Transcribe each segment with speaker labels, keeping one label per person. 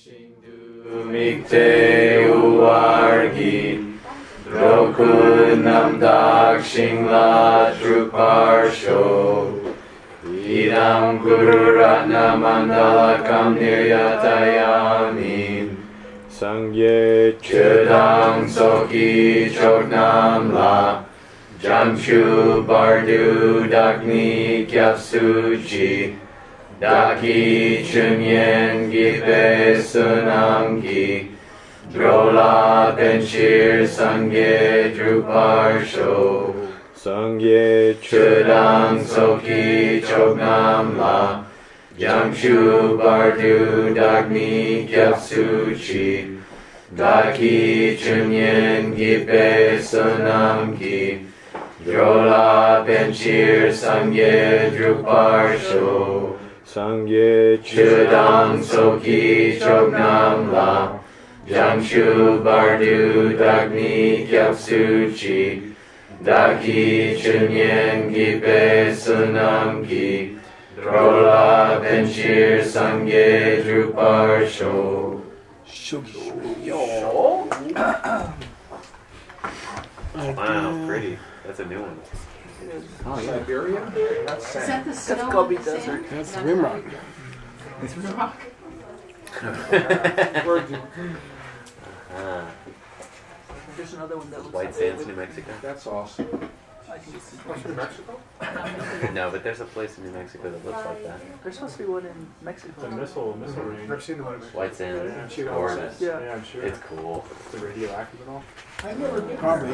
Speaker 1: Mikte uargi Roku namdak shingla druparsho Idam guru ratna mandalakam niryatayami Sangye chudang soki choknam la Jamshu bardu dakni kyapsuchi Daki chunyen gipe sunamgi Drola benchir sangye druparsho Sangye chudang soki chognam la Jamshu bardu dagni kyapsuchi Daki chunyen gipe sunamgi Drola benchir sangye druparsho Sangye chudang soki chognam la Jamshu bardu dagni kyapsuchi Daki chunyen gipe sunamgi Drola benchir sangye druparsho
Speaker 2: Wow, pretty. That's a new one.
Speaker 3: Oh, yeah. Siberia? That's
Speaker 4: that the snow
Speaker 5: Gobi
Speaker 4: on the
Speaker 5: Desert.
Speaker 4: sand?
Speaker 3: That's Rimrock.
Speaker 4: It's rock.
Speaker 5: There's another one that looks
Speaker 2: White
Speaker 5: like
Speaker 2: Sands, New Mexico.
Speaker 3: That's awesome.
Speaker 5: I think it's
Speaker 3: New Mexico?
Speaker 2: No, but there's a place in New Mexico that looks like that.
Speaker 5: There's supposed to be one in Mexico.
Speaker 6: The missile range.
Speaker 3: I've seen the one in Mexico.
Speaker 2: White Sands,
Speaker 3: Yeah.
Speaker 2: gorgeous.
Speaker 5: Yeah.
Speaker 6: Yeah, I'm sure.
Speaker 2: It's cool.
Speaker 6: The radioactive and all.
Speaker 3: Probably.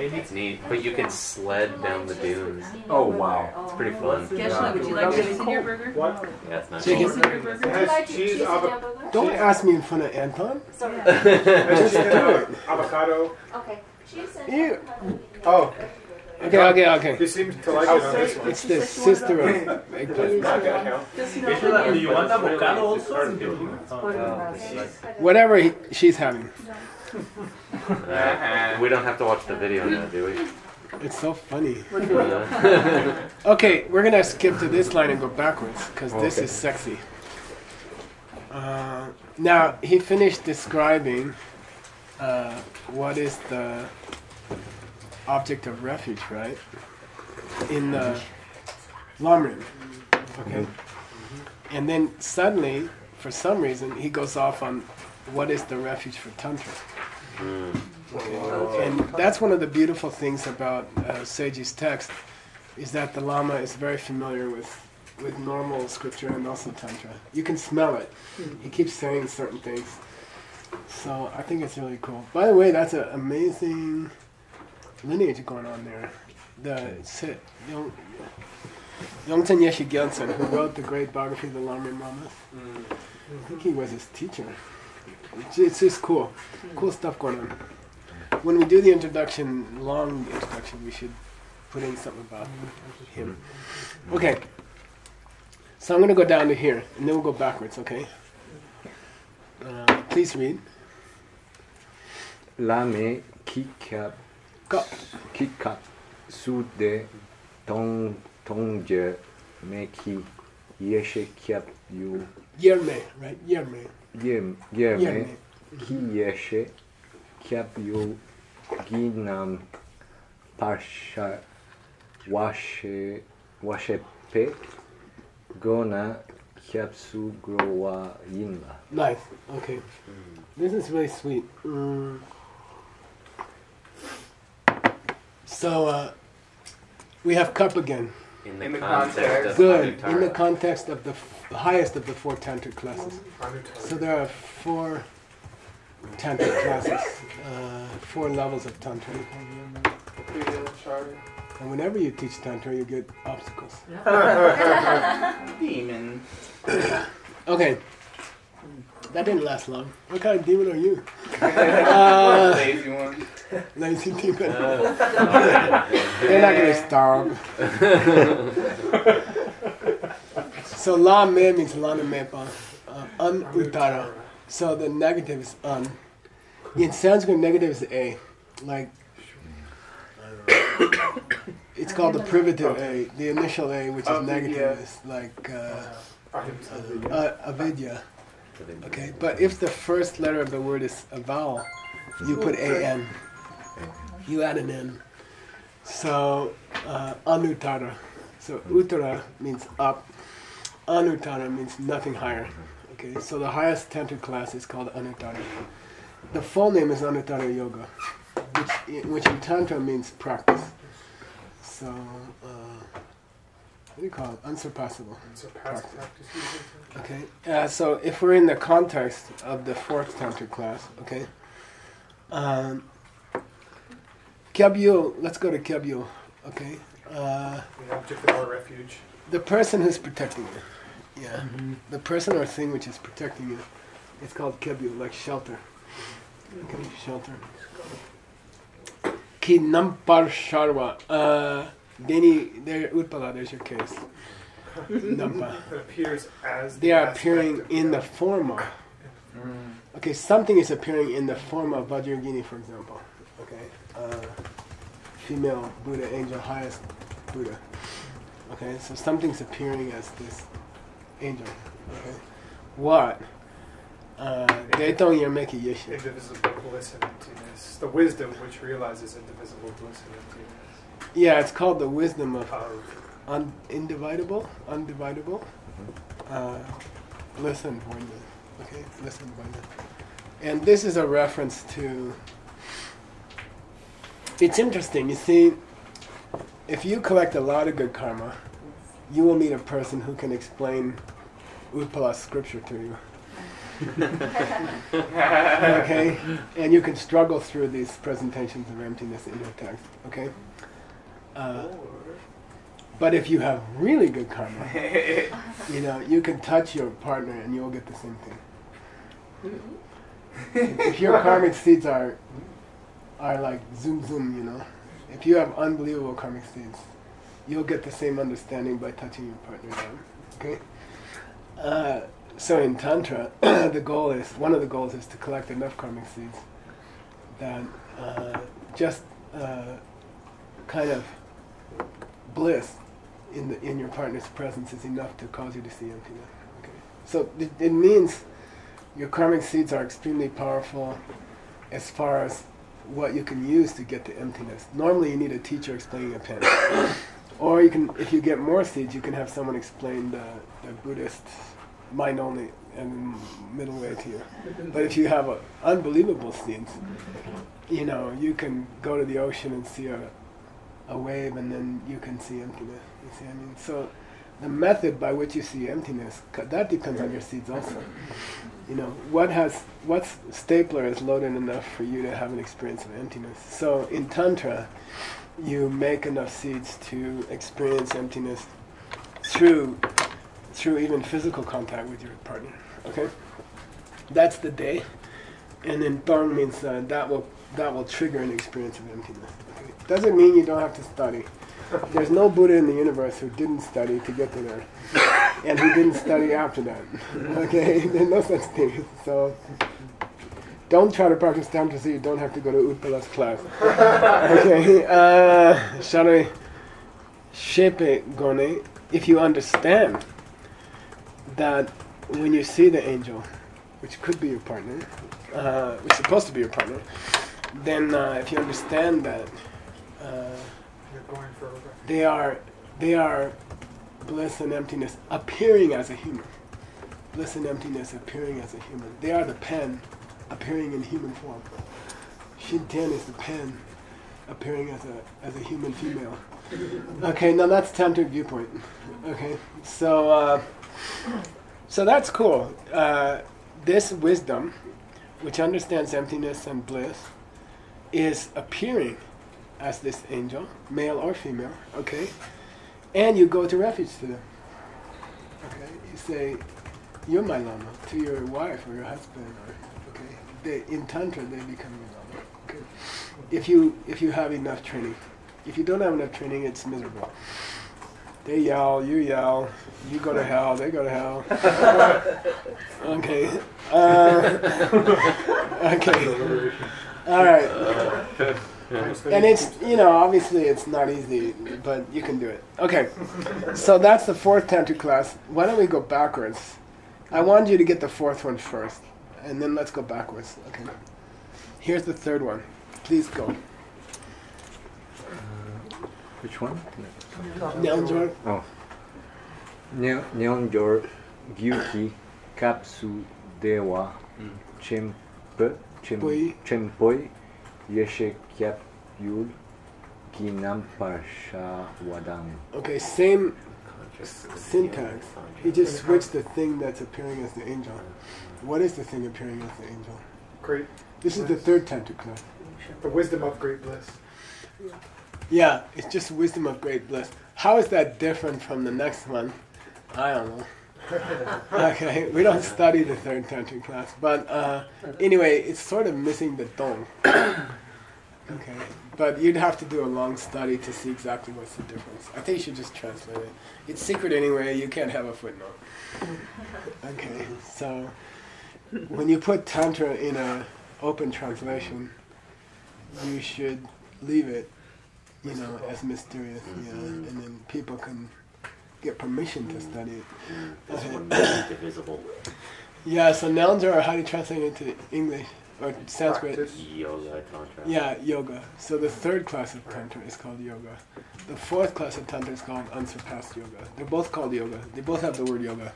Speaker 2: It's neat, but you can sled down the dunes.
Speaker 3: Oh, wow.
Speaker 2: It's pretty fun.
Speaker 4: Geshe, would you like chicken in your burger?
Speaker 6: What?
Speaker 2: Yeah, it's not
Speaker 3: Chicken.
Speaker 2: cool.
Speaker 4: Chicken in your burger?
Speaker 6: It has cheese,
Speaker 3: Don't ask me in front of Anton.
Speaker 6: Just
Speaker 3: do it.
Speaker 6: avocado.
Speaker 7: Okay. Cheese and
Speaker 3: You.
Speaker 6: Oh,
Speaker 3: Okay.
Speaker 6: he seems to like it on this one.
Speaker 3: It's the sister of eggplant.
Speaker 6: Not gonna count.
Speaker 8: Do you want avocado also?
Speaker 3: Whatever she's having.
Speaker 2: We don't have to watch the video now, do we?
Speaker 3: It's so funny.
Speaker 2: Yeah.
Speaker 3: Okay, we're gonna skip to this line and go backwards because this is sexy. Now he finished describing what is the object of refuge, right? In the Lamrim. Okay. And then suddenly, for some reason, he goes off on what is the refuge for Tantra. Okay. And that's one of the beautiful things about Seiji's text, is that the Lama is very familiar with normal scripture and also Tantra. You can smell it. He keeps saying certain things. So I think it's really cool. By the way, that's an amazing lineage going on there. The Yongchen Yeshe Gyaltsen, who wrote the great biography of the Lamrim Lamas, I think he was his teacher. It's just cool. Cool stuff going on. When we do the introduction, long introduction, we should put in something about him. Okay. So I'm going to go down to here, and then we'll go backwards, okay? Please read.
Speaker 9: Lame kikat sude tongje meki yeshe kyap yu
Speaker 3: Yerme, right? Yerme.
Speaker 9: yerme ki yeshe kyap yu ginam parsha washepe gona kyapsu growa yinla.
Speaker 3: Nice. Okay. This is really sweet. So we have cup again.
Speaker 2: In the context of
Speaker 3: Good.
Speaker 2: Anutara.
Speaker 3: In the context of the highest of the 4 tantric classes. So there are 4 tantric classes, 4 levels of tantra. And whenever you teach tantra, you get obstacles.
Speaker 8: Demon.
Speaker 3: Okay. That didn't last long. What kind of demon are you?
Speaker 8: Lazy one.
Speaker 3: Lazy demon. They're not going to starve. So la me means lana mepa. Un utara. So the negative is un. In Sanskrit, negative is a. Like, it's called the privative a. The initial a, which is negative, is like avidya. Okay, but if the first letter of the word is a vowel, you put an. You add an n. So anuttara. So uttara means up. Anuttara means nothing higher. Okay, so the highest tantric class is called anuttara. The full name is Anuttara Yoga, which in Tantra means practice. So, what do you call it? Unsurpassable.
Speaker 6: Unsurpassed practice.
Speaker 3: Okay, so if we're in the context of the fourth Tantric class, okay, Kyabyo, let's go to Kyabyo, okay.
Speaker 6: The object of our refuge.
Speaker 3: The person who's protecting you, yeah, the person or thing which is protecting you, it's called Kyabyo, like shelter. Okay, shelter. Ki nampar sharva. Deni, there, Utpala, there's your case. Nampa.
Speaker 6: That appears as
Speaker 3: They are appearing in the form of. Okay, something is appearing in the form of Vajrayogini, for example. Okay, female Buddha, angel, highest Buddha. Okay, so something's appearing as this angel. Okay, what?
Speaker 6: Indivisible bliss and emptiness. The wisdom which realizes indivisible bliss and emptiness.
Speaker 3: Yeah, it's called the wisdom of undividable, bliss and voidness. Okay, bliss and voidness. And this is a reference to. It's interesting. You see, if you collect a lot of good karma, you will meet a person who can explain Utpala scripture to you. Okay, and you can struggle through these presentations of emptiness in your text. Okay, but if you have really good karma, you can touch your partner and you'll get the same thing. If your karmic seeds are like zoom, if you have unbelievable karmic seeds, you'll get the same understanding by touching your partner down. Okay. So in Tantra, one of the goals is to collect enough karmic seeds that just kind of bliss in your partner's presence is enough to cause you to see emptiness. Okay. So it means your karmic seeds are extremely powerful as far as what you can use to get to emptiness. Normally you need a teacher explaining a pen. Or if you get more seeds, you can have someone explain the Buddhist mind only and middle way to you. But if you have unbelievable seeds, you can go to the ocean and see a wave and then you can see emptiness. You see what I mean? So the method by which you see emptiness, that depends on your seeds also. What's stapler is loaded enough for you to have an experience of emptiness. So in Tantra, you make enough seeds to experience emptiness through even physical contact with your partner. Okay, that's the day, and then Tong means that will trigger an experience of emptiness. Okay? Doesn't mean you don't have to study. There's no Buddha in the universe who didn't study to get to there, and who didn't study after that. Okay, there's no such thing. So don't try to practice Tantra so you don't have to go to Utpala's class. Okay, Shari Shepe Gone, if you understand that when you see the angel, which could be your partner, which is supposed to be your partner, then if you understand that
Speaker 6: You're going for
Speaker 3: they are bliss and emptiness appearing as a human. Bliss and emptiness appearing as a human. They are the pen appearing in human form. Shinten is the pen appearing as a human female. Okay, now that's tantric viewpoint. Okay, so that's cool. This wisdom, which understands emptiness and bliss, is appearing as this angel, male or female. Okay, and you go to refuge to them. Okay, you say, "You're my lama," to your wife or your husband, or in Tantra they become your lama. Okay, if you have enough training. If you don't have enough training, it's miserable. They yell, you go to hell, they go to hell. Okay. Okay. All right. And it's, obviously it's not easy, but you can do it. Okay. So that's the fourth Tantric class. Why don't we go backwards I wanted you to get the fourth one first, and then let's go backwards. Okay. Here's the third one. Please go.
Speaker 9: Which one?
Speaker 3: Nyeonjor.
Speaker 9: Oh. Nyeonjor gyuki kapsu dewa chempoi yeshe kyap yul kinam parsha wadam.
Speaker 3: Okay, same syntax. He just switched the thing that's appearing as the angel. What is the thing appearing as the angel?
Speaker 6: Great.
Speaker 3: This is the third tantric class.
Speaker 6: The wisdom of great bliss.
Speaker 3: Yeah, it's just wisdom of great bliss. How is that different from the next one? I don't know. Okay, we don't study the third tantric class, but anyway, it's sort of missing the dong. Okay, but you'd have to do a long study to see exactly what's the difference. I think you should just translate it. It's secret anyway, you can't have a footnote. Okay, so when you put Tantra in an open translation, you should leave it, as mysterious, and then people can get permission to study it.
Speaker 1: This one is divisible.
Speaker 3: Yeah, so nouns are, how do you translate it into English? Or Sanskrit?
Speaker 6: Practice.
Speaker 1: Yoga, Tantra.
Speaker 3: Yeah, yoga. So the third class of Tantra is called yoga. The fourth class of Tantra is called unsurpassed yoga. They're both called yoga. They both have the word yoga.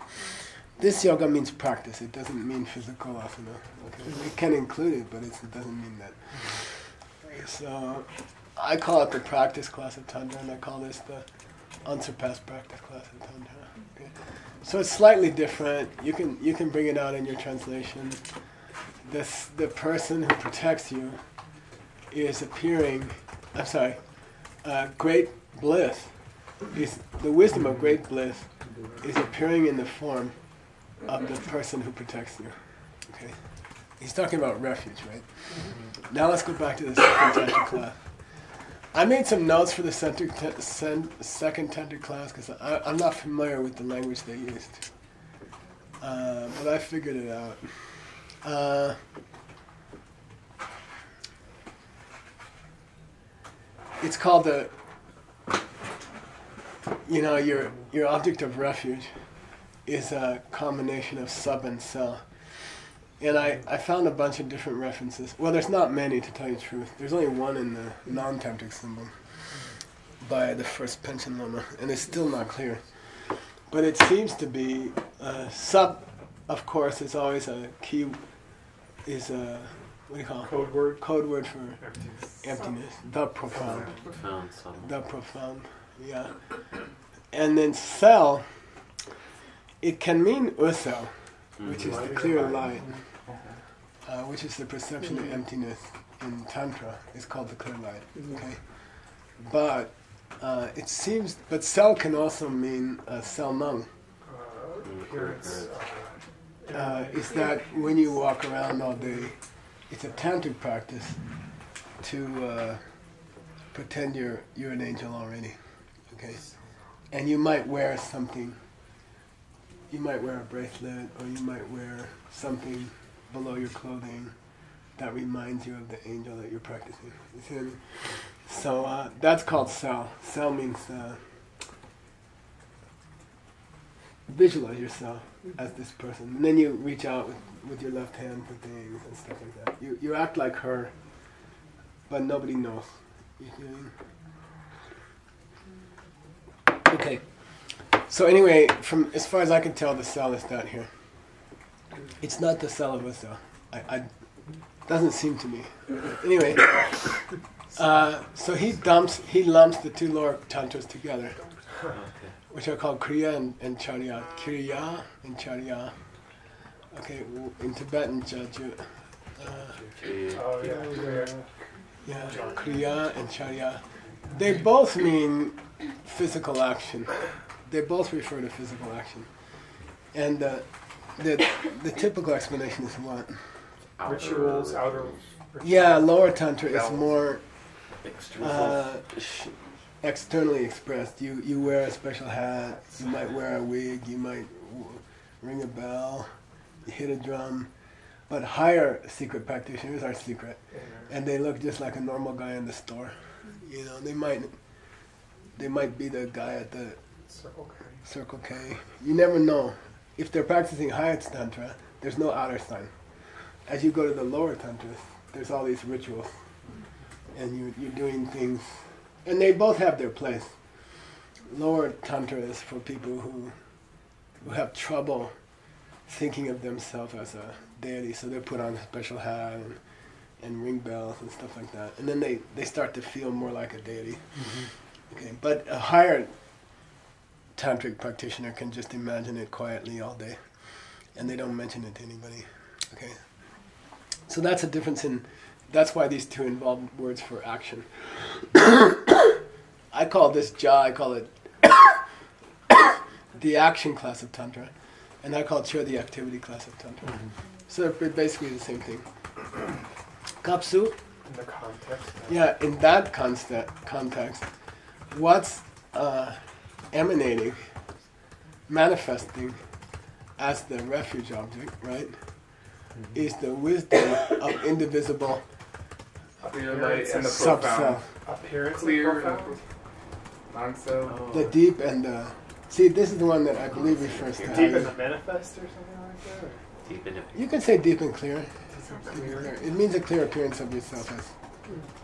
Speaker 3: This yoga means practice. It doesn't mean physical asana. Okay? It can include it, but it doesn't mean that. So I call it the practice class of Tantra, and I call this the unsurpassed practice class of Tantra. Okay? So it's slightly different. You can bring it out in your translation. The person who protects you is appearing. I'm sorry. Great bliss is the wisdom of great bliss is appearing in the form of the person who protects you. Okay, he's talking about refuge, right? Now let's go back to the second tantric class. I made some notes for the second tantric class because I'm not familiar with the language they used, but I figured it out. It's called your object of refuge is a combination of sub and cell. And I found a bunch of different references. Well, there's not many, to tell you the truth. There's only one in the non-tantric symbol by the first Panchen Lama, and it's still not clear. But it seems to be sub, of course, is always a key, is a, what do you call it?
Speaker 6: Code word.
Speaker 3: Code word for
Speaker 6: Emptiness.
Speaker 3: emptiness. The profound.
Speaker 2: Profound, subtle.
Speaker 3: The profound, yeah. And then cell, it can mean usel, which is the clear light, which is the perception of emptiness in Tantra. It's called the clear light, okay? But it seems, but cell can also mean cell mung.
Speaker 6: Appearance.
Speaker 3: Is that when you walk around all day, it's a tantric practice to pretend you're an angel already, okay? And you might wear something. You might wear a bracelet, or you might wear something below your clothing that reminds you of the angel that you're practicing. You see what I mean? So that's called cell. Cell means visualize yourself as this person, and then you reach out with your left hand for things and stuff like that. You act like her, but nobody knows. You see what I mean? Okay. So anyway, from as far as I can tell, the cell is not here. It's not the cell of a cell. Doesn't seem to me. Anyway, so he lumps the two lower tantras together, which are called Kriya and Charya. Kriya and Charya. Okay, in Tibetan, Jaju.
Speaker 6: Oh yeah.
Speaker 3: Yeah, Kriya and Charya. They both mean physical action. They both refer to physical action. And the typical explanation is what?
Speaker 6: Rituals, outer.
Speaker 3: Yeah, lower tantra is more
Speaker 1: External.
Speaker 3: externally expressed. You wear a special hat, you might wear a wig, you might ring a bell, you hit a drum. But higher secret practitioners are secret, and they look just like a normal guy in the store. You know, they might be the guy at the
Speaker 6: Circle K.
Speaker 3: Circle K. You never know. if they're practicing highest tantra, there's no outer sign. As you go to the lower tantras, there's all these rituals, and you're doing things, and they both have their place. Lower tantra is for people who have trouble thinking of themselves as a deity, so they put on a special hat and ring bells and stuff like that, and then they start to feel more like a deity. Okay, but a higher tantric practitioner can just imagine it quietly all day, and they don't mention it to anybody. Okay, so that's a difference that's why these two involve words for action. I call this I call it the action class of Tantra, and I call Chö the activity class of Tantra. So they're basically the same thing. Kapsu,
Speaker 6: In the context.
Speaker 3: yeah, in that context, what's emanating, manifesting as the refuge object, right, is the wisdom of indivisible
Speaker 8: Clear light and the
Speaker 3: sub-self.
Speaker 8: profound.
Speaker 6: Appearance
Speaker 8: Clear
Speaker 6: and profound.
Speaker 8: non-self.
Speaker 3: The deep and the... See, this is the one that I believe refers to... how
Speaker 6: Deep
Speaker 3: you-
Speaker 6: in the manifest or something like that? Or
Speaker 2: Deep in it.
Speaker 3: You can say deep and clear.
Speaker 6: deep and clear?
Speaker 3: It means a clear appearance of yourself as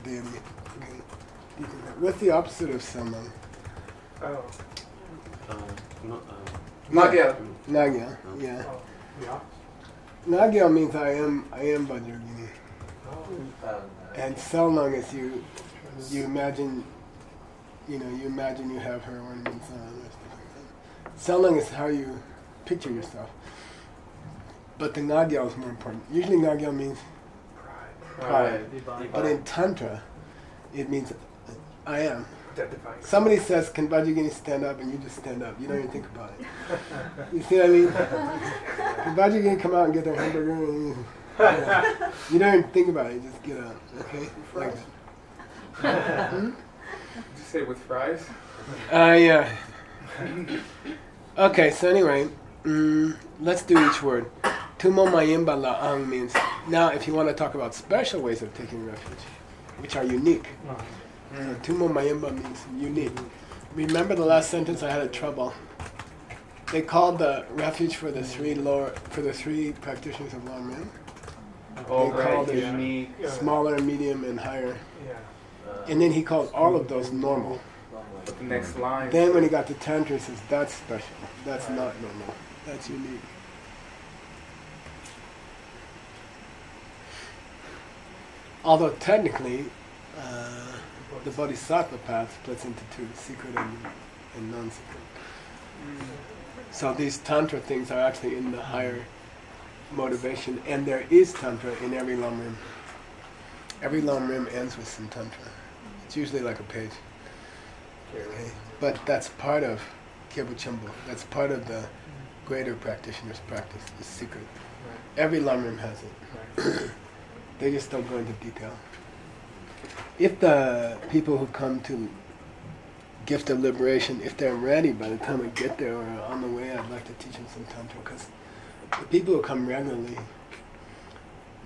Speaker 3: deity. Okay. Deep and clear. What's the opposite of Saman?
Speaker 6: Oh.
Speaker 1: No,
Speaker 8: Nagya.
Speaker 3: Nagya. Yeah.
Speaker 6: Oh. Yeah.
Speaker 3: Nagya means I am Vajragini.
Speaker 6: Oh.
Speaker 3: And Salnang is you imagine, you imagine you have her ornaments on or stuff like that. Salnang is how you picture yourself. But the Nagya is more important. Usually Nagya means pride. But in Tantra, it means I am.
Speaker 6: Identifying.
Speaker 3: Somebody says, can Vajragini stand up? And you just stand up. You don't even think about it. You see what I mean? Can Vajragini come out and get their hamburger? And you don't even think about it. You just get up. Okay? Like that.
Speaker 8: Did you say with fries?
Speaker 3: Yeah. Okay, so anyway, let's do each word. Tumo Mayimba La'ang means, now if you want to talk about special ways of taking refuge, which are unique. So Tumo Mayimba means unique. Remember the last sentence I had a trouble. They called the refuge for the three practitioners of Long Rim.
Speaker 8: Oh,
Speaker 3: They called
Speaker 8: right.
Speaker 3: it
Speaker 8: Unique.
Speaker 3: smaller, medium, and higher.
Speaker 6: Yeah.
Speaker 3: And then he called all of those normal.
Speaker 8: But the next line.
Speaker 3: Then when he got to Tantra, he says, that's special. That's not normal. That's unique. Although technically, the Bodhisattva path splits into two, secret and non-secret. So these Tantra things are actually in the higher motivation, and there is Tantra in every Lam Rim. Every Lam Rim ends with some Tantra. It's usually like a page. Okay. But that's part of Kyebu Chumbo. That's part of the greater practitioner's practice, the secret. Every Lam Rim has it. They just don't go into detail. If the people who come to Gift of Liberation, if they're ready by the time I get there or on the way, I'd like to teach them some Tantra, because the people who come regularly,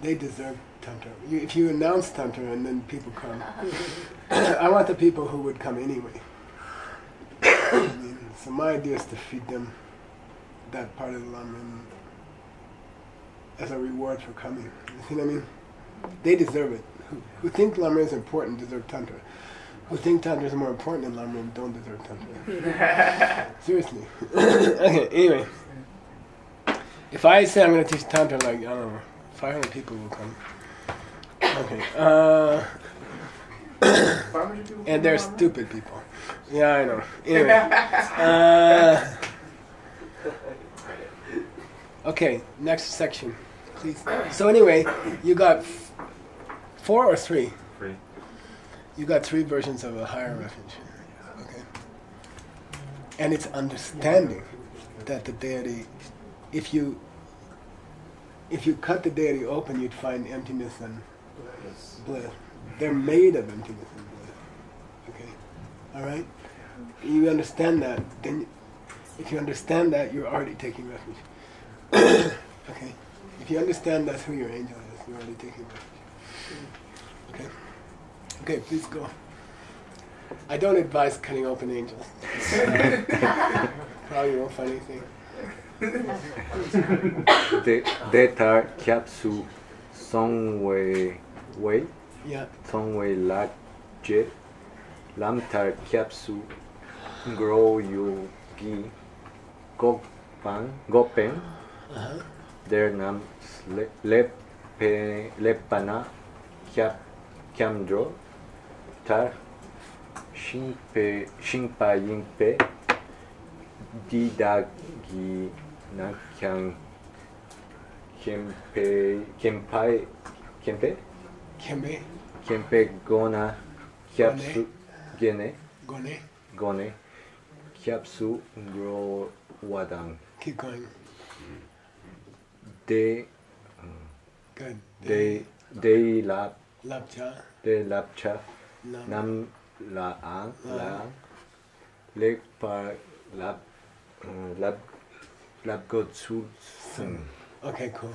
Speaker 3: they deserve Tantra. If you announce Tantra and then people come, I want the people who would come anyway. So my idea is to feed them that part of the Lam Rim as a reward for coming. You see what I mean? They deserve it. Who think Lam Rim is important deserve Tantra. Who think Tantra is more important than Lam Rim don't deserve Tantra. Seriously. Okay, anyway. If I say I'm going to teach Tantra, like, I don't know, 500 people will come. Okay. And they're stupid people. Yeah, I know. Anyway. Okay, next section, please. So anyway, you got 4 or 3?
Speaker 1: 3.
Speaker 3: You got 3 versions of a higher refuge. Okay. And it's understanding that the deity, if you cut the deity open, you'd find emptiness and bliss. They're made of emptiness and bliss. Okay? Alright? You understand that, then if you understand that, you're already taking refuge. Okay? If you understand that's who your angel is, you're already taking refuge. Okay? Okay, please go. I don't advise cutting open angels. Probably won't find anything.
Speaker 9: Data capsule somewhere way
Speaker 3: Yeah.
Speaker 9: somewhere large lamtar capsule grow yogi gopen their nam lepana camdro tar shimpa yimpe didagi nakyang kempe gona capsule gone capsule grow wadang
Speaker 3: Keep going.
Speaker 9: de
Speaker 3: Good.
Speaker 9: de lapcha
Speaker 3: Nam.
Speaker 9: nam la ang la lek par lab go to
Speaker 3: Okay, cool.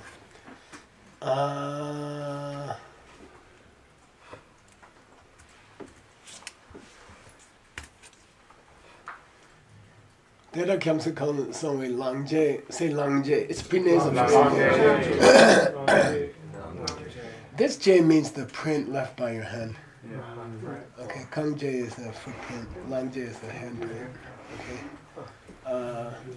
Speaker 3: Data comes to call somewhere Langje. Say Langje. It's pre-nasal. This J means the print left by your hand. Okay, Kang J is the footprint. Lang J is the handprint. Okay.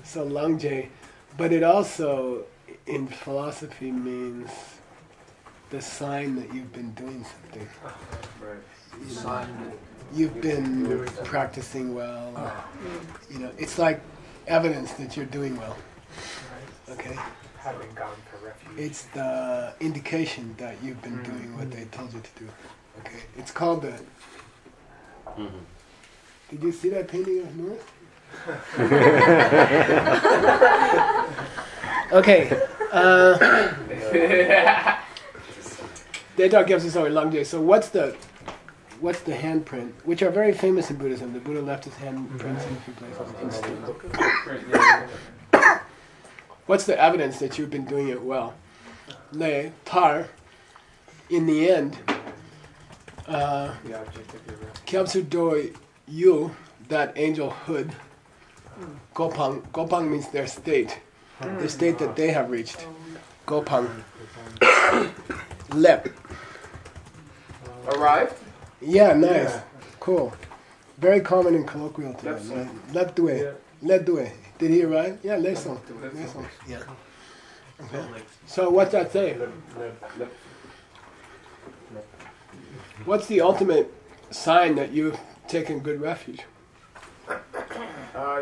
Speaker 3: So Lang J, but it also in philosophy means the sign that you've been doing something. You've been practicing well. You know, it's like evidence that you're doing well. Okay.
Speaker 6: Having gone for refuge.
Speaker 3: It's the indication that you've been doing what they told you to do. Okay. It's called the. Did you see that painting of North? Okay. Data gives us our long day. So what's the handprint, which are very famous in Buddhism? The Buddha left his handprints in a few places. What's the evidence that you've been doing it well? Le, tar, in the end, Kyabsu doi yu, that angelhood, gopang means their state, the state that they have reached. Gopang. Lep.
Speaker 8: Arrived?
Speaker 3: Yeah, nice. Cool. Very common in colloquial today. Right? Let do it. Let do it. Did he arrive? Yeah, leson. Yeah. Okay. So what's that say? What's the ultimate sign that you've taken good refuge?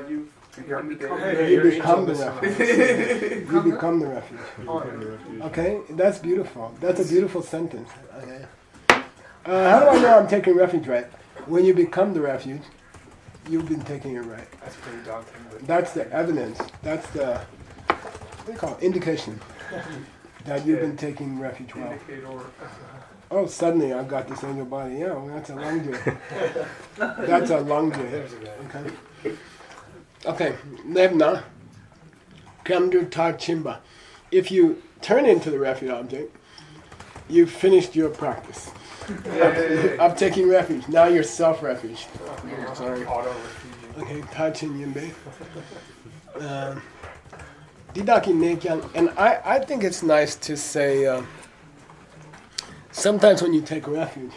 Speaker 8: You become
Speaker 3: You become the refuge. You become the refuge. Okay, that's beautiful. That's a beautiful sentence. Okay. How do I know I'm taking refuge right? When you become the refuge, you've been taking it right.
Speaker 6: That's pretty daunting. But
Speaker 3: That's the evidence. That's the, what do you call it? Indication that you've been taking refuge well. Oh, suddenly I've got this angel body. Yeah, well, that's a long day. That's a long day. Okay. Okay. Levna. Kamdu tar chimba. If you turn into the refuge object, you've finished your practice of taking refuge. Now you're self-refuge. Sorry. Okay, Tachin Yimbe. Didaki Nekyang. And I think it's nice to say, sometimes when you take refuge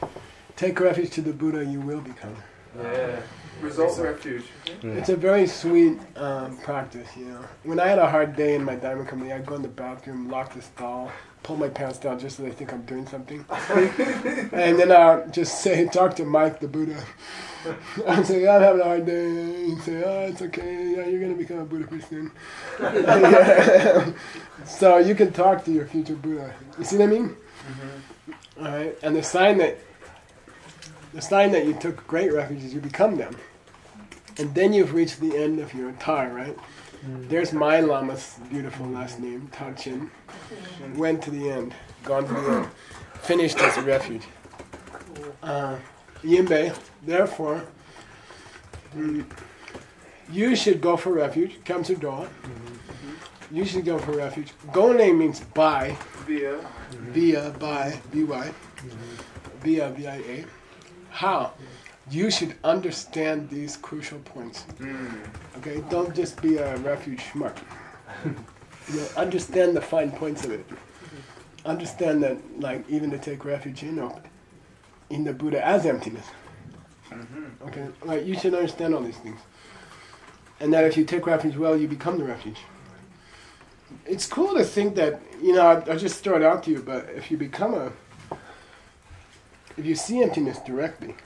Speaker 3: to the Buddha, you will become.
Speaker 8: Yeah. Result refuge.
Speaker 3: It's a very sweet practice, you know. When I had a hard day in my diamond company, I'd go in the bathroom, lock the stall, pull my pants down just so they think I'm doing something. And then I'll just say, talk to Mike, the Buddha. I'll say, I'm having a hard day. He'd say, oh, it's okay. Yeah, you're going to become a Buddha pretty soon. So you can talk to your future Buddha. You see what I mean? All right. And the sign that you took great refuge is you become them. And then you've reached the end of your tar, right? There's my Lama's beautiful last name, Tarchin. Went to the end, gone to the end, finished as a refuge. Yimbe, therefore, you should go for refuge. Kamsu Doa. You should go for refuge. Gone means by. Via, by, by. Via, V-I-A. How? You should understand these crucial points. Okay, don't just be a refuge schmuck. You know, understand the fine points of it. Understand that, like, even to take refuge in the Buddha as emptiness. Okay, like, you should understand all these things. And that if you take refuge well, you become the refuge. It's cool to think that, you know, I just throw it out to you, but if you see emptiness directly,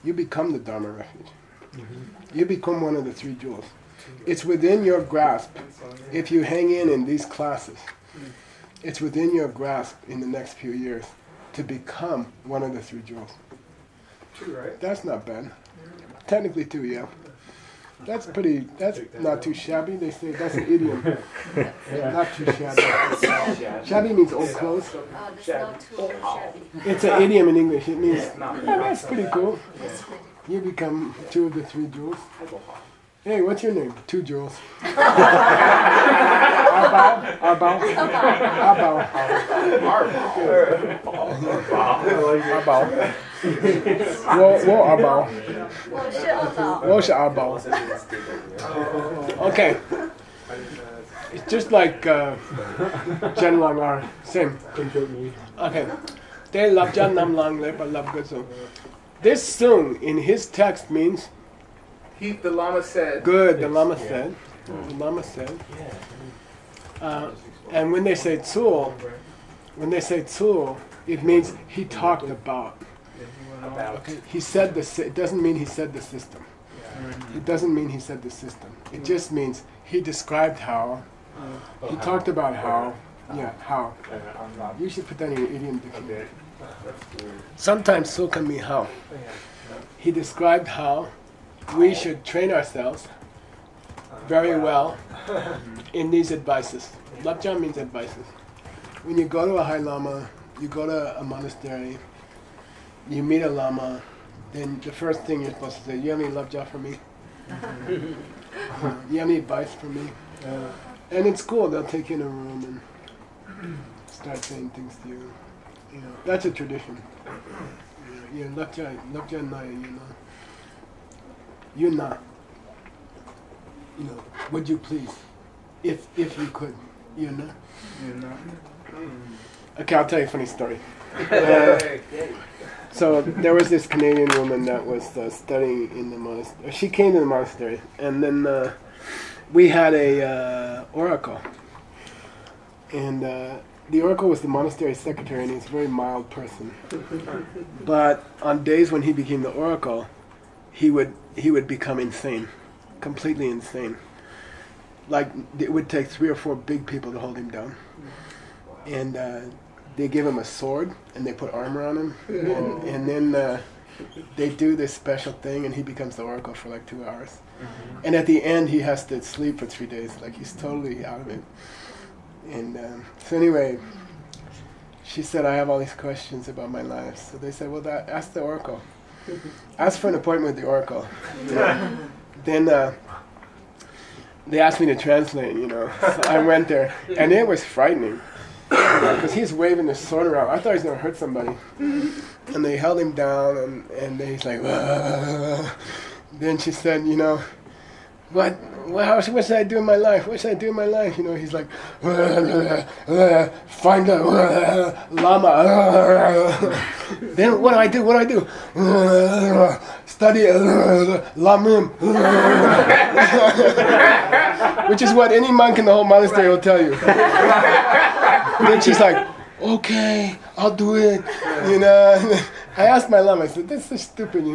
Speaker 3: you become the Dharma refuge. You become one of the three jewels. It's within your grasp. If you hang in these classes, it's within your grasp in the next few years to become one of the three jewels.
Speaker 6: Two, right?
Speaker 3: That's not bad. Technically two, yeah. That's not too shabby. They say that's an idiom. Not too shabby. Shabby means old clothes.
Speaker 7: That's not too shabby.
Speaker 3: It's an idiom in English. It means, that's pretty cool. You become two of the three jewels. Hey, what's your name? 2 jewels. Arbao. Okay. It's just like Jen Lang are. Same. Okay. They love Jan Nam Lang Lepa love good so. This sung in his text means
Speaker 8: The Lama said.
Speaker 3: good, the Lama said. The Lama said. And when they say tsul, it means he talked about. Okay. He said it doesn't mean he said the system. It doesn't mean he said the system. It just means he described how. He talked about how. Yeah, how. You should put that in your idiom dictionary. Sometimes so can mean how. He described how we should train ourselves very well in these advices. Lapjam means advices. When you go to a high lama, you go to a monastery, you meet a lama, then the first thing you're supposed to say, you have any lapjam for me? You have any advice for me? And it's cool, they'll take you in a room and start saying things to you. You know, that's a tradition. You know, lapjam naya, you know, would you please, if you could, Okay, I'll tell you a funny story. So there was this Canadian woman that was studying in the monastery. She came to the monastery, and then we had a oracle, and the oracle was the monastery secretary, and he's a very mild person. But on days when he became the oracle, he would become insane, completely insane. Like it would take 3 or 4 big people to hold him down, and they give him a sword and they put armor on him, and then they do this special thing, and he becomes the oracle for like 2 hours. And at the end, he has to sleep for 3 days, like he's totally out of it. And so anyway, she said, I have all these questions about my life. So they said, well, ask the oracle. Ask for an appointment with the oracle. Then they asked me to translate, So I went there, and it was frightening. Because he's waving his sword around. I thought he was going to hurt somebody. And they held him down, and then he's like, Wah. Then she said, what should I do in my life? What should I do in my life? He's like, find a lama. Then what do I do? Study lamrim. Which is what any monk in the whole monastery will tell you. Then she's like, okay, I'll do it. I asked my lama, I said, this is stupid,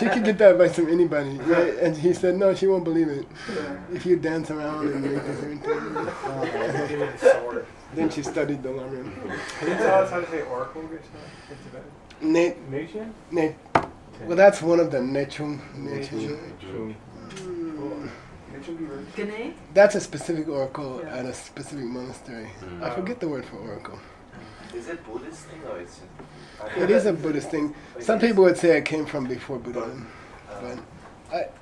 Speaker 3: She could get that advice from anybody. Right? And he said, no, she won't believe it. If you dance around and make this everything. Then she studied the lama.
Speaker 6: Can you tell us how to say oracle in Tibetan?
Speaker 3: Nate. Well, that's one of them. Nechung.
Speaker 5: Gane?
Speaker 3: That's a specific oracle at a specific monastery. I forget the word for oracle.
Speaker 2: Is it Buddhist thing or it's
Speaker 3: It is a Buddhist thing. Some people would say it came from before Buddhism. But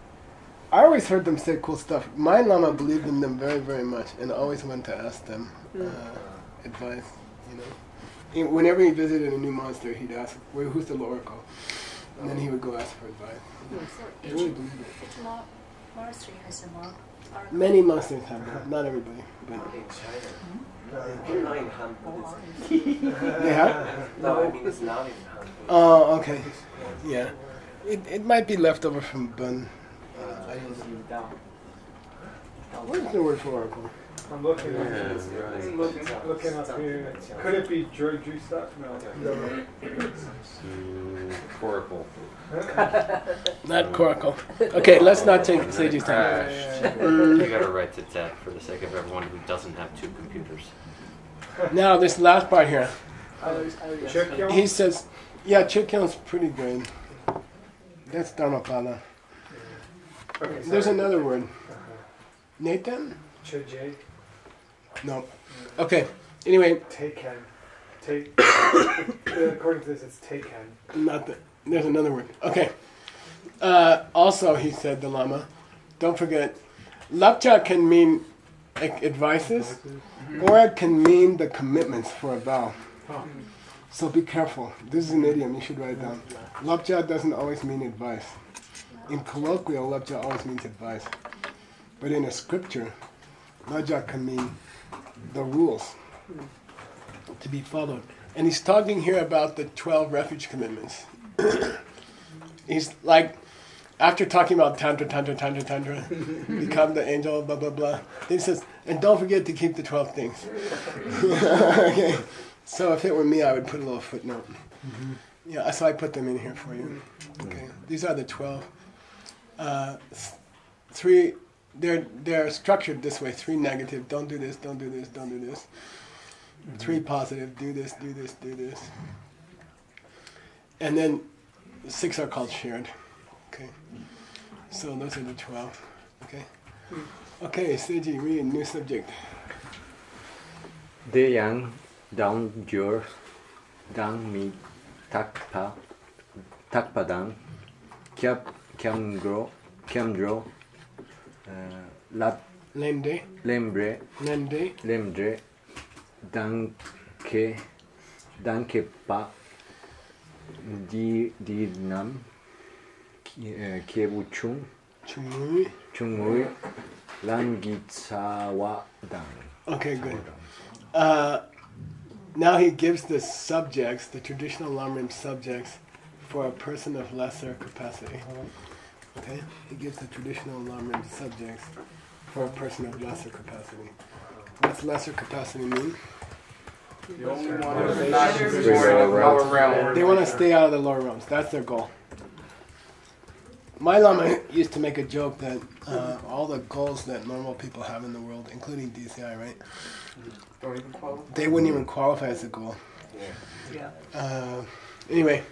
Speaker 3: I always heard them say cool stuff. My Lama believed in them very, very much, and always went to ask them advice, Whenever he visited a new monastery, he'd ask, who's the oracle? And then he would go ask for advice.
Speaker 7: So
Speaker 3: They really believed it.
Speaker 7: each monastery has a monk.
Speaker 3: Many monsters have that. Not everybody, but
Speaker 1: In China. Not in Han Buddhism.
Speaker 3: they have.
Speaker 1: No, I mean it's not in Han Buddhism.
Speaker 3: Oh, okay. Yeah. It might be left over from Bun. I don't know. What is the word for oracle?
Speaker 6: I'm looking
Speaker 2: Yeah,
Speaker 6: at
Speaker 2: right.
Speaker 6: looking up here. Could it be Joy stock? No.
Speaker 2: Coracle.
Speaker 3: Not coracle. Okay, let's not take Seiji's time.
Speaker 2: You gotta write to Tet for the sake of everyone who doesn't have two computers.
Speaker 3: Now, this last part here.
Speaker 6: Chikyo?
Speaker 3: He says, yeah, Chikyon's pretty good. That's Dharmapada.
Speaker 6: Okay,
Speaker 3: There's another word. Nathan?
Speaker 6: Chijay.
Speaker 3: No. Okay. Anyway,
Speaker 6: Taken. According to this, it's taken.
Speaker 3: not the, there's another word. Okay. Also, he said, the Lama, don't forget, Lapcha can mean advices, or it can mean the commitments for a vow. So be careful. This is an idiom. You should write it down. Lapcha doesn't always mean advice. In colloquial, Lapcha always means advice. But in a scripture, Lapcha can mean the rules to be followed. And he's talking here about the 12 refuge commitments. He's like, after talking about Tantra, become the angel, blah, blah, blah. Then he says, and don't forget to keep the 12 things. Okay. So if it were me, I would put a little footnote. Yeah, so I put them in here for you. Okay. These are the 12. Three, they're structured this way. 3 negative, don't do this, don't do this, don't do this. 3 positive, do this, do this, do this. And then 6 are called shared. Okay. So those are the 12. Okay. Okay, Seiji, read new subject.
Speaker 9: Deyang down jur dang mi takpadang kyamdro lap
Speaker 3: Lemde,
Speaker 9: lemdre danke pa di nam kebuchung
Speaker 3: Chumui.
Speaker 9: chungui langitsawa dang.
Speaker 3: Okay, good. Now he gives the subjects, the traditional Lamrim subjects, for a person of lesser capacity. Okay? He gives the traditional Lamrim subjects for a person of lesser capacity. What's lesser capacity mean?
Speaker 8: You only want to not use the lower realm.
Speaker 3: They want to stay out of the lower realms. That's their goal. My Lama used to make a joke that all the goals that normal people have in the world, including DCI, right?
Speaker 8: Don't even qualify.
Speaker 3: They wouldn't even qualify as a goal.
Speaker 4: Yeah.
Speaker 3: Anyway,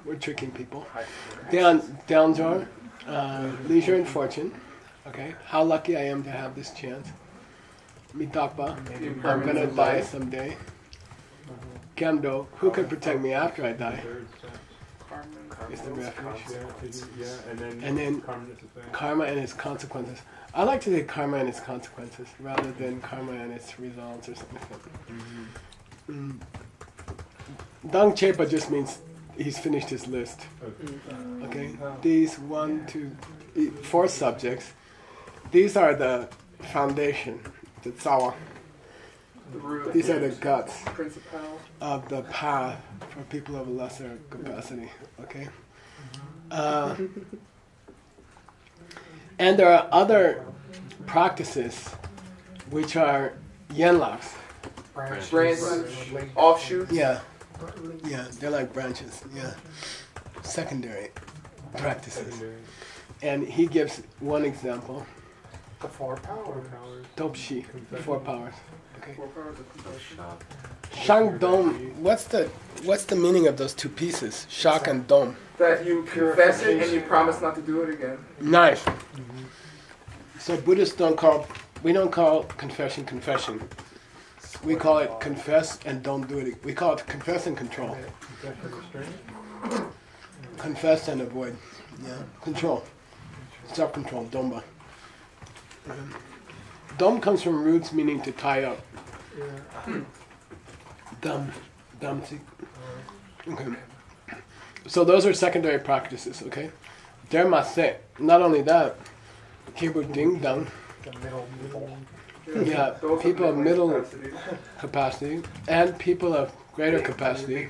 Speaker 3: we're tricking people. Downjar, leisure and fortune. Okay, how lucky I am to have this chance. Mitakpa, I'm gonna die someday. Kemdo, who can protect me after I die? Is the refuge. And then karma and its consequences. I like to say karma and its consequences rather than karma and its results or something like that. Dang Chepa just means he's finished his list. Okay, these 4 subjects. These are the foundation, the tsawa. These are the guts of the path for people of a lesser capacity. Okay. And there are other practices which are yenlaks.
Speaker 8: Branches, offshoots.
Speaker 3: Yeah, they're like branches. Yeah, secondary practices. And he gives one example.
Speaker 6: The 4 powers.
Speaker 3: Topshi, 4 powers. Okay.
Speaker 8: 4 powers of compassion.
Speaker 3: Shang Dom. What's the meaning of those 2 pieces? Shak and Dom.
Speaker 8: That you confess it and you promise not to do it again.
Speaker 3: Nice. So Buddhists don't call confession. We call it confess and don't do it. We call it confess and control. Confess and avoid. Yeah. Control. Self-control. Domba. Dom comes from roots meaning to tie up. Damsi. Okay. So those are secondary practices, okay? Dermase. Not only that, Kibu Ding Dong.
Speaker 6: The middle people.
Speaker 3: Yeah,
Speaker 8: Those
Speaker 3: people
Speaker 8: are
Speaker 3: of
Speaker 8: the
Speaker 3: middle
Speaker 8: capacity.
Speaker 3: capacity and people of greater capacity.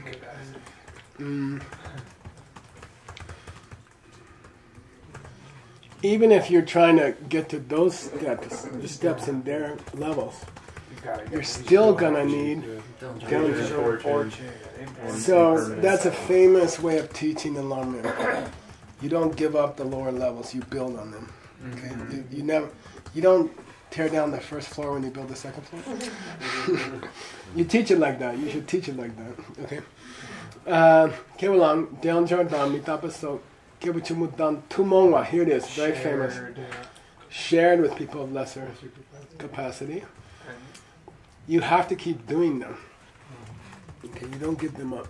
Speaker 3: Even if you're trying to get to those steps, the steps in their levels, you're still gonna need Downjin. So that's a famous way of teaching the Longmen. You don't give up the lower levels; you build on them. Okay, you don't tear down the first floor when you build the second floor. You teach it like that. You should teach it like that. Okay. Kewalang Downjin Mitapa so Kewachimudan Tumongwa. Here it is, very famous. Shared with people of lesser capacity. You have to keep doing them. Okay, you don't give them up.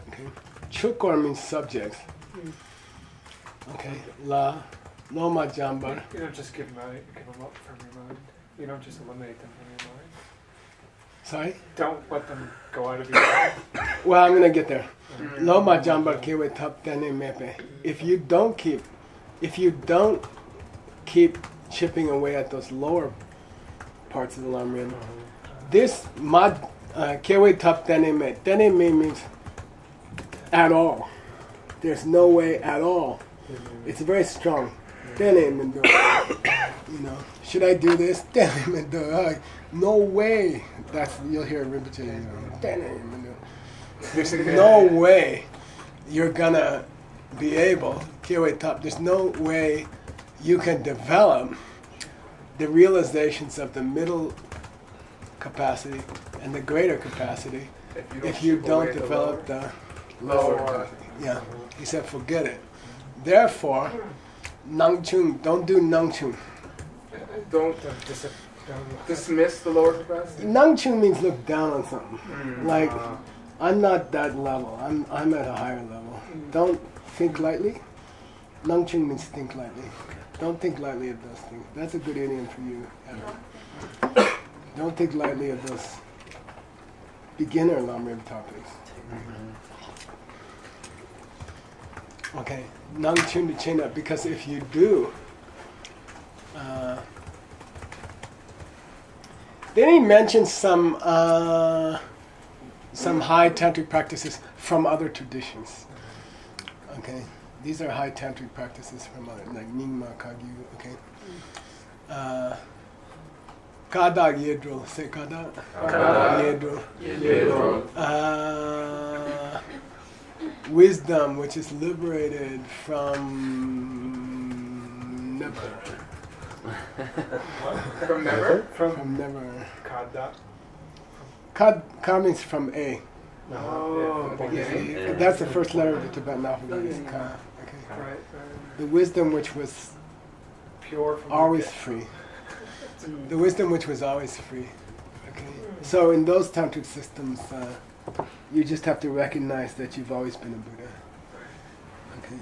Speaker 3: Okay, Chukor means subjects. Okay, Loma Jambar.
Speaker 6: You don't just give them up from your mind. You don't just eliminate them from your mind.
Speaker 3: Sorry?
Speaker 6: Don't let them go out of your mind.
Speaker 3: Well, I'm gonna get there. Loma Jambar Kewe Tap Tene Mepe. If you don't keep chipping away at those lower parts of the Lamrim, this mad Kewe Tap Tene Me. Tene Me means at all. There's no way at all. It's very strong. Tene Mendo. You know, should I do this? Tene Mendo. No way. You'll hear Rinpoche. Tene Mendo. There's no way you're gonna be able, Kewe Tap, there's no way you can develop the realizations of the middle capacity and the greater capacity if you don't develop the lower capacity. Yeah, he said forget it. Therefore, Nangchung, don't do Nangchung.
Speaker 8: Don't dismiss the lower capacity.
Speaker 3: Nangchung means look down on something. Like, I'm not that level. I'm at a higher level. Don't think lightly. Nangchung means think lightly. Don't think lightly of those things. That's a good idiom for you, Evan. Don't think lightly of those beginner Lamrim topics. Okay, Nangchung to chain up, because if you do, then he mentions some high tantric practices from other traditions. Okay, these are high tantric practices from other, like Nyingma, Kagyu. Okay, Kada Yedro, say Kada. Yedro. Wisdom, which is liberated from never.
Speaker 8: From never?
Speaker 3: From never.
Speaker 6: Kada.
Speaker 3: Ka means from A.
Speaker 6: Oh,
Speaker 3: Yeah, that's the first letter of the Tibetan alphabet. Is Ka. Okay.
Speaker 6: Right.
Speaker 3: The wisdom which was
Speaker 6: Pure from
Speaker 3: always free. The wisdom which was always free. Okay. So in those tantric systems, you just have to recognize that you've always been a Buddha. Okay.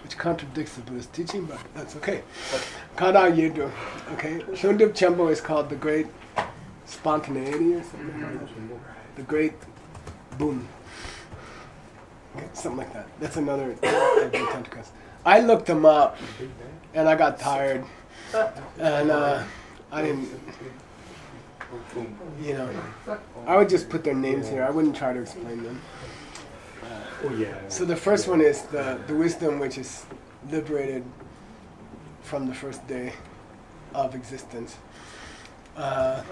Speaker 3: Which contradicts the Buddha's teaching, but that's okay. Kada Yedro. Okay. Shundup Chenpo is called the great spontaneity or something like that. The great boom. Okay, something like that. That's another tantric. I looked them up and I got tired. And I didn't, you know, I would just put their names here. I wouldn't try to explain them. So the first one is the wisdom which is liberated from the first day of existence. The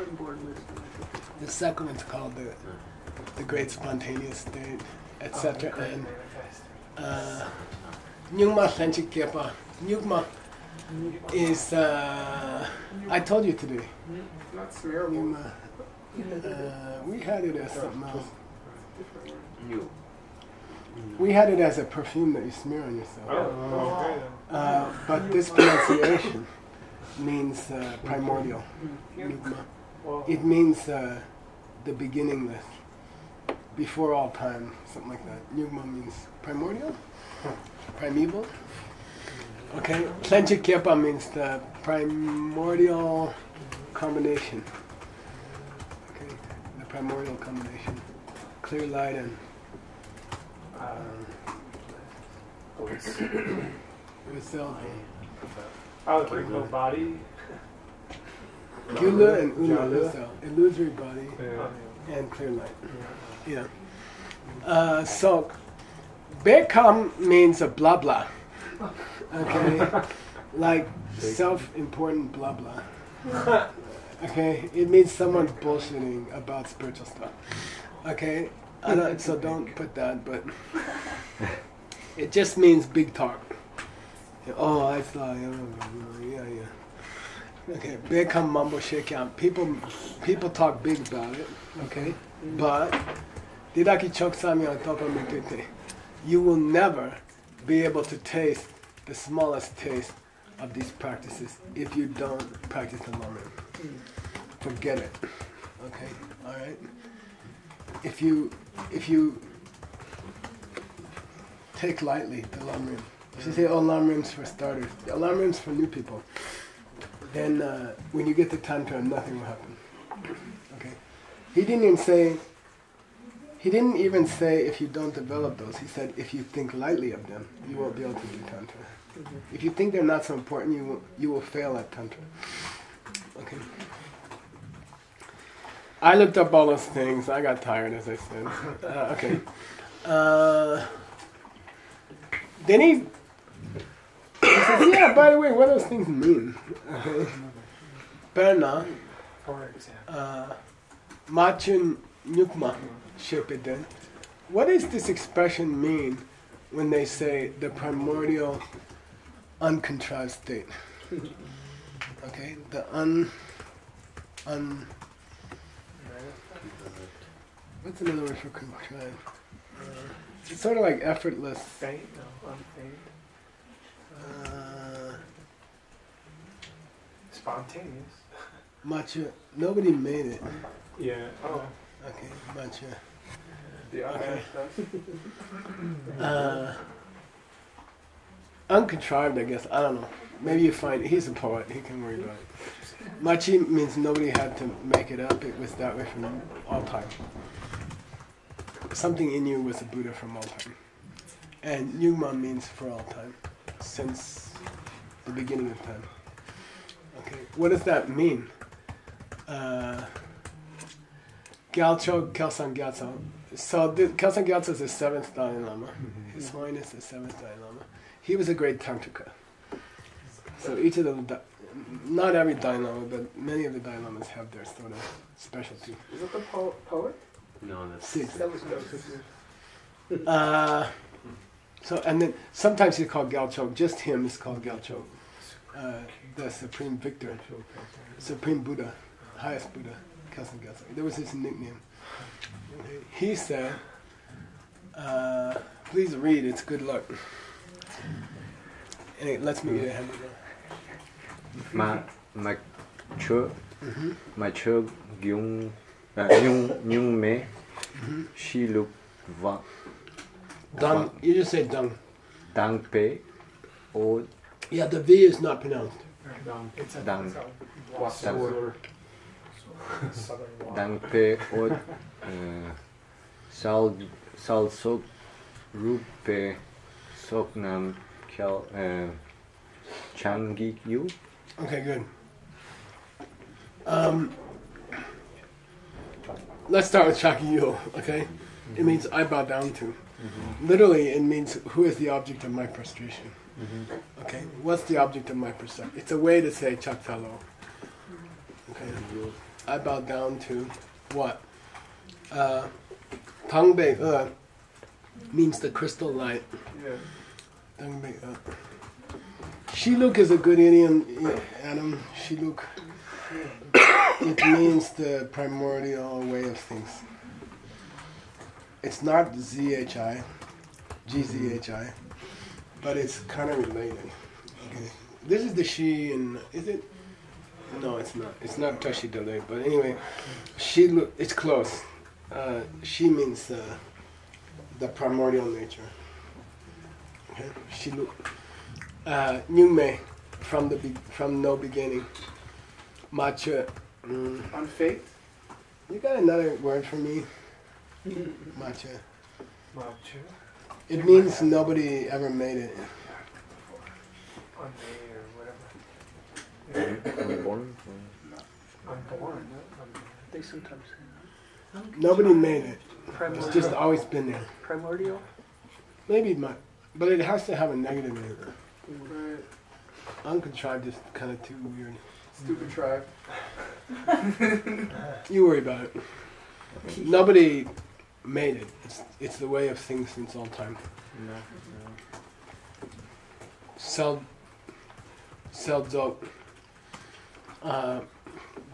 Speaker 3: second one's called the great spontaneous state, etc. And Nyingma Senchik Kepa. Nyingma is, I told you today.
Speaker 8: Not smearable.
Speaker 3: Nyingma. We had it as something else. We had it as a perfume that you smear on yourself. But this pronunciation means primordial. Nyingma. It means the beginningless, before all time, something like that. Nyingma means primordial, primeval. Okay, Tlenchik Kepa means the primordial combination. Okay, the primordial combination, clear light and wisdom.
Speaker 6: Oh, the rainbow body.
Speaker 3: Gula and Una, so illusory body
Speaker 6: Yeah.
Speaker 3: and clear light. Yeah. So, Bekam means a blah blah. Okay? Like self-important blah blah. Okay? It means someone's bullshitting about spiritual stuff. Okay? So don't put that, but it just means big talk. Oh, I thought, yeah. Okay, Bekam mumbo shakedown. People talk big about it, okay? But Didaki choksami on top of mitute. You will never be able to taste the smallest taste of these practices if you don't practice the Lamrim. Forget it. Okay? Alright? If you take lightly the Lamrim, if you say, oh, Lamrim's for starters, the Lamrim's for new people, then when you get to Tantra, nothing will happen. Okay? He didn't even say if you don't develop those. He said if you think lightly of them, you won't be able to do Tantra. If you think they're not so important, you will fail at Tantra. Okay? I looked up all those things. I got tired, as I said. Okay. Then he says, yeah, by the way, what do those things mean? Okay. Perna,
Speaker 6: For example.
Speaker 3: Machun Nyukma Shepeden. What does this expression mean when they say the primordial uncontrived state? Okay, the what's another word for contrived? It's sort of like effortless.
Speaker 6: Faint? No, unfaint. Spontaneous.
Speaker 3: Matcha. Nobody made it.
Speaker 6: Yeah. Oh.
Speaker 3: Okay, matcha.
Speaker 6: The other
Speaker 3: Okay. Uncontrived, I guess. I don't know. Maybe you find he's a poet. He can worry about it. Machi means nobody had to make it up. It was that way from all time. Something in you was a Buddha from all time. And Nyugma means for all time, since the beginning of time. Okay, what does that mean? Gyalcho, Kelsang Gyatso. So Kelsang Gyatso is the 7th Dalai Lama. His Holiness is the 7th Dalai Lama. He was a great Tantrika. So each of them, not every Dalai Lama, but many of the Dalai Lamas have their sort of specialty.
Speaker 6: Is that the poet?
Speaker 2: No, that's...
Speaker 3: Six.
Speaker 6: That was
Speaker 3: So, and then sometimes he's called Gyalcho. Just him is called Gyalcho. The Supreme Victor, Supreme Buddha, highest Buddha, Kelsang Gyatso. That was his nickname. He said, please read, it's good luck. And it lets me get ahead of you.
Speaker 9: Mature Gyung Me She Look Va
Speaker 3: Dung, you just say dung.
Speaker 9: Dang Pe O
Speaker 3: Yeah, the V is not pronounced.
Speaker 6: It's a
Speaker 9: Dang
Speaker 6: southern
Speaker 9: Dang Pe O Sal Sok Rupe Sok Nam Kyal Changi Yu.
Speaker 3: Okay, good. Let's start with Chakyu, okay? It means I bow down to. Literally, it means who is the object of my prostration. Okay, what's the object of my perception? It's a way to say Chaktalo. Okay, I bow down to what? Tangbei means the crystal light. Tangbei Shiluk is a good idiom, Adam. Shiluk. It means the primordial way of things. It's not ZHI, GZHI, but it's kind of related. Okay. This is the Shi, and is it? No, it's not. It's not Tashi Dele, but anyway, Shiluk. It's close. Shi means the primordial nature. Okay. Shiluk. Nyungme, from no beginning. Macha.
Speaker 6: unfaith.
Speaker 3: You got another word for me? Macha.
Speaker 6: Mature.
Speaker 3: It means nobody ever made it.
Speaker 6: Unmade or whatever.
Speaker 9: Unborn?
Speaker 6: Unborn.
Speaker 5: They sometimes
Speaker 3: Nobody made it. It's
Speaker 5: primordial.
Speaker 3: just always been there.
Speaker 5: Primordial?
Speaker 3: Maybe, but it has to have a negative in it.
Speaker 6: Right.
Speaker 3: Uncontrived is kind of too weird.
Speaker 8: Stupid tribe.
Speaker 3: You worry about it. Nobody made it. It's the way of things since all time. Seldzok.